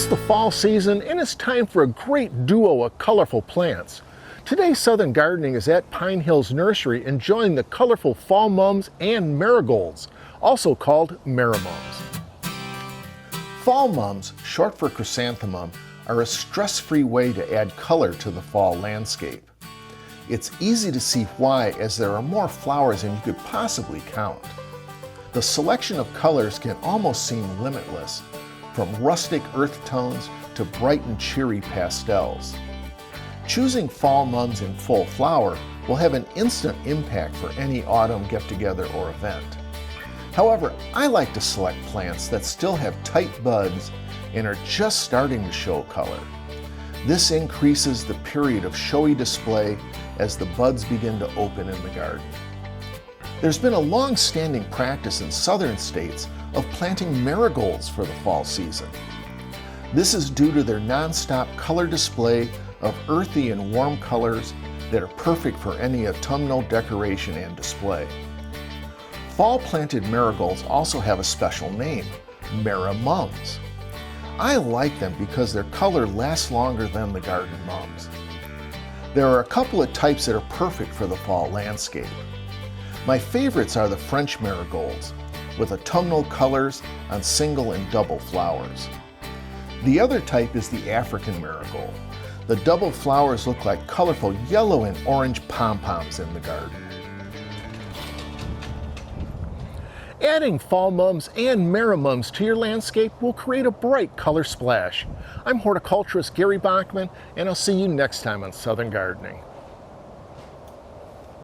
It's the fall season and it's time for a great duo of colorful plants. Today Southern Gardening is at Pine Hills Nursery enjoying the colorful fall mums and marigolds, also called marimums. Fall mums, short for chrysanthemum, are a stress-free way to add color to the fall landscape. It's easy to see why, as there are more flowers than you could possibly count. The selection of colors can almost seem limitless, from rustic earth tones to bright and cheery pastels. Choosing fall mums in full flower will have an instant impact for any autumn get-together or event. However, I like to select plants that still have tight buds and are just starting to show color. This increases the period of showy display as the buds begin to open in the garden. There's been a long-standing practice in southern states of planting marigolds for the fall season. This is due to their non-stop color display of earthy and warm colors that are perfect for any autumnal decoration and display. Fall-planted marigolds also have a special name, marimums. I like them because their color lasts longer than the garden mums. There are a couple of types that are perfect for the fall landscape. My favorites are the French marigolds, with autumnal colors on single and double flowers. The other type is the African marigold. The double flowers look like colorful yellow and orange pom-poms in the garden. Adding fall mums and marimums to your landscape will create a bright color splash. I'm horticulturist Gary Bachman, and I'll see you next time on Southern Gardening.